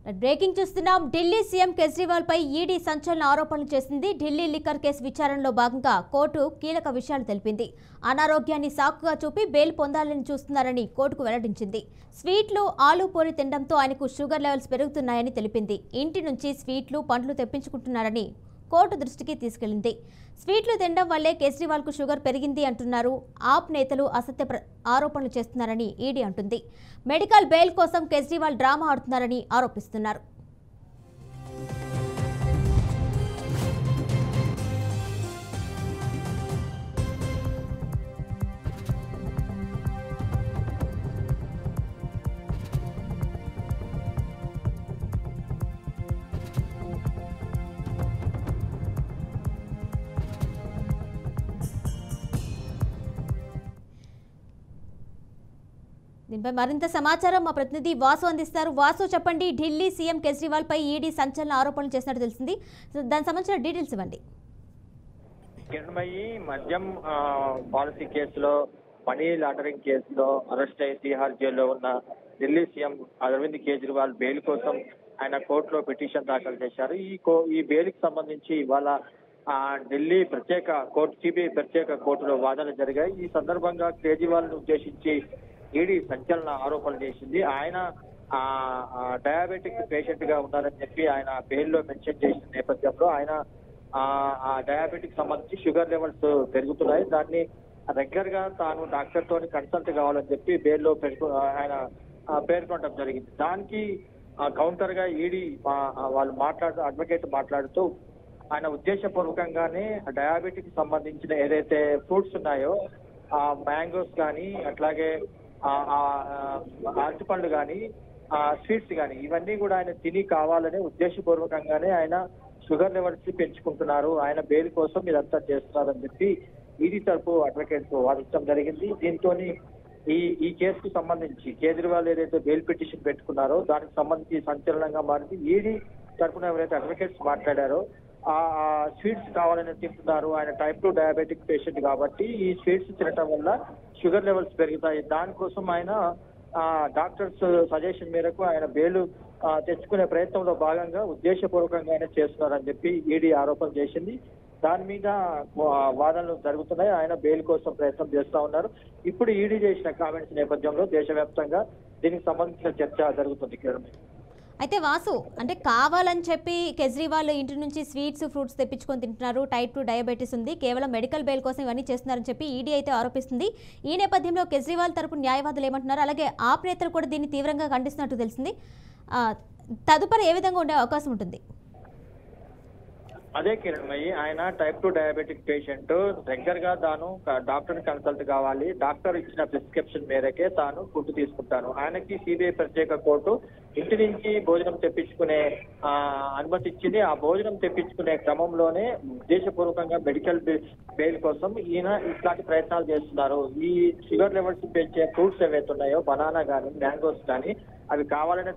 Breaking చూస్తున్నాం. Delhi CM Kejriwal పై ED సంచలన ఆరోపణలు చేసింది. ఢిల్లీ లిక్కర్ కేసు విచారణలో భాగంగా కోర్టు కీలక విషయాలు తెలిపింది. అనారోగ్యాన్ని సాకుగా చూపి బెయిల్ పొందాలని చూస్తున్నారని కోర్టుకు వెల్లడించింది. స్వీట్లు, ఆలు పూరి తినడంతో ఆయనకు షుగర్ లెవెల్స్ పెరుగుతున్నాయని తెలిపింది. ఇంటి నుంచి స్వీట్లు, పండ్లు తెప్పించుకుంటున్నారని కోర్టు దృష్టికి తీసుకెళ్లింది. స్వీట్లు తినడం వల్లే కేజ్రీవాల్ కు షుగర్ పెరిగింది అంటున్నారు. ఆప్ నేతలు అసత్య ఆరోపణలు చేస్తున్నారని ఈడీ అంటుంది. మెడికల్ బెయిల్ కోసం కేజ్రీవాల్ డ్రామా ఆడుతున్నారని ఆరోపిస్తున్నారు. దీనిపై మరింత సమాచారం మా ప్రతినిధి వాసు అందిస్తారు. వాసు, చెప్పండి. ఢిల్లీ సీఎం కేజ్రీవాల్ పై ఈడీ సంచలన ఆరోపణలు చేసినట్టు తెలిసింది. దానికి సంబంధించిన డీటెయిల్స్ ఇవ్వండి. కిరణ్మయి మద్యం పాలసీ కేసులో, మనీ లాండరింగ్ కేసులో అరెస్ట్ అయి తిహార్ జైల్లో ఉన్న ఢిల్లీ సీఎం అరవింద్ కేజ్రీవాల్ బెయిల్ కోసం ఆయన కోర్టులో పిటిషన్ దాఖలు చేశారు. ఈ బెయిల్ కి సంబంధించి ఇవాళ ఢిల్లీ ప్రత్యేక కోర్టు, సిబిఐ ప్రత్యేక కోర్టులో వాదనలు జరిగాయి. ఈ సందర్భంగా కేజ్రీవాల్ ను ఉద్దేశించి ఈడీ సంచలన ఆరోపణలు చేసింది. ఆయన డయాబెటిక్ పేషెంట్ గా ఉన్నారని చెప్పి ఆయన బెయిల్లో మెన్షన్ చేసిన నేపథ్యంలో ఆయన డయాబెటిక్ సంబంధించి షుగర్ లెవెల్స్ పెరుగుతున్నాయి, దాన్ని రెగ్యులర్ గా తాను డాక్టర్ తోని కన్సల్ట్ కావాలని చెప్పి బెయిల్లో ఆయన పేర్కొనడం జరిగింది. దానికి కౌంటర్ గా ఈడీ వాళ్ళు అడ్వకేట్ మాట్లాడుతూ ఆయన ఉద్దేశపూర్వకంగానే డయాబెటిక్ సంబంధించిన ఏదైతే ఫ్రూట్స్ ఉన్నాయో, మ్యాంగోస్ కానీ, అట్లాగే అరటిపండ్లు కానీ, స్వీట్స్ కానీ, ఇవన్నీ కూడా ఆయన తిని కావాలని ఉద్దేశపూర్వకంగానే ఆయన షుగర్ లెవెల్స్ పెంచుకుంటున్నారు, ఆయన బెయిల్ కోసం ఇదంతా చేస్తున్నారని చెప్పి ఈడీ తరపు అడ్వకేట్ వాదించడం జరిగింది. దీంతో ఈ కేసుకు సంబంధించి కేజ్రీవాల్ ఏదైతే బెయిల్ పిటిషన్ పెట్టుకున్నారో దానికి సంబంధించి సంచలనంగా మారింది. ఈడీ తరపున ఎవరైతే అడ్వకేట్స్ మాట్లాడారో స్వీట్స్ కావాలని తింటున్నారు, ఆయన టైప్ 2 డయాబెటిక్ పేషెంట్ కాబట్టి ఈ స్వీట్స్ తినటం వల్ల షుగర్ లెవెల్స్ పెరుగుతాయి, దానికోసం ఆయన డాక్టర్స్ సజెషన్ మేరకు ఆయన బెయిల్ తెచ్చుకునే ప్రయత్నంలో భాగంగా ఉద్దేశపూర్వకంగా ఆయన చేస్తున్నారని చెప్పి ఈడీ ఆరోపణ చేసింది. దాని మీద వాదనలు జరుగుతున్నాయి. ఆయన బెయిల్ కోసం ప్రయత్నం చేస్తా ఉన్నారు. ఇప్పుడు ఈడీ చేసిన కామెంట్స్ నేపథ్యంలో దేశవ్యాప్తంగా దీనికి సంబంధించిన చర్చ జరుగుతుంది. అయితే వాసు, అంటే కావాలని చెప్పి కేజ్రీవాల్ ఇంటి నుంచి స్వీట్స్, ఫ్రూట్స్ తెప్పించుకొని తింటున్నారు, టైప్ 2 డయాబెటీస్ ఉంది, కేవలం మెడికల్ బెయిల్ కోసం ఇవన్నీ చేస్తున్నారని చెప్పి ఈడీ అయితే ఆరోపిస్తుంది. ఈ నేపథ్యంలో కేజ్రీవాల్ తరపు న్యాయవాదులు ఏమంటున్నారు, అలాగే ఆప్ నేతలు కూడా దీన్ని తీవ్రంగా ఖండిస్తున్నట్టు తెలిసింది. తదుపరి ఏ విధంగా ఉండే అవకాశం ఉంటుంది? అదే కిరణ్మయి, ఆయన టైప్ 2 డయాబెటిక్ పేషెంట్, రెగ్యులర్ గా తాను డాక్టర్ ని కన్సల్ట్ కావాలి, డాక్టర్ ఇచ్చిన ప్రిస్క్రిప్షన్ మేరకే తాను ఫుడ్ తీసుకుంటాను. ఆయనకి సిబిఐ ప్రత్యేక కోర్టు ఇంటి నుంచి భోజనం తెప్పించుకునే అనుమతి ఇచ్చింది. ఆ భోజనం తెప్పించుకునే క్రమంలోనే ఉద్దేశపూర్వకంగా మెడికల్ బెయిల్ కోసం ఈయన ఇట్లాంటి ప్రయత్నాలు చేస్తున్నారు. ఈ షుగర్ లెవెల్స్ పెంచే ఫ్రూట్స్ ఏవైతే ఉన్నాయో, బనానా కానీ, మ్యాంగోస్ కానీ, అవి కావాలనే,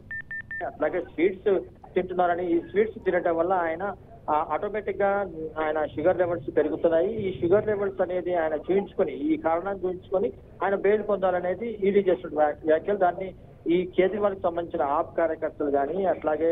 అట్లాగే స్వీట్స్ తింటున్నారని, ఈ స్వీట్స్ తినటం వల్ల ఆయన ఆటోమేటిక్ గా ఆయన షుగర్ లెవెల్స్ పెరుగుతున్నాయి. ఈ షుగర్ లెవెల్స్ అనేది ఆయన చూపించుకొని, ఈ కారణాన్ని చూపించుకొని ఆయన బెయిల్ పొందాలనేది ఈడీ చేస్తున్న వ్యాఖ్యలు. దాన్ని ఈ కేజ్రీవాల్ కి సంబంధించిన ఆప్ కార్యకర్తలు కానీ, అట్లాగే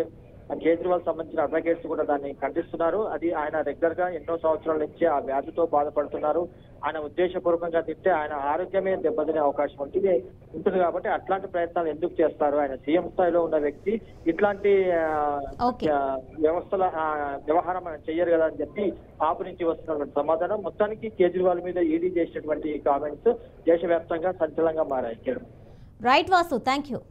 కేజ్రీవాల్ సంబంధించిన అడ్వకేట్స్ కూడా దాన్ని ఖండిస్తున్నారు. అది ఆయన రెగ్యులర్ గా ఎన్నో సంవత్సరాల నుంచి ఆ వ్యాధితో బాధపడుతున్నారు. ఆయన ఉద్దేశపూర్వకంగా తింటే ఆయన ఆరోగ్యమే దెబ్బతినే అవకాశం ఉంటుంది కాబట్టి అట్లాంటి ప్రయత్నాలు ఎందుకు చేస్తారు? ఆయన సీఎం స్థాయిలో ఉన్న వ్యక్తి ఇట్లాంటి వ్యవహారం చెయ్యరు కదా అని చెప్పి ఆపు నుంచి వస్తున్నటువంటి సమాధానం. మొత్తానికి కేజ్రీవాల్ మీద ఈడీ చేసినటువంటి కామెంట్స్ దేశవ్యాప్తంగా సంచలనంగా మారాయి. Right Vasu, thank you.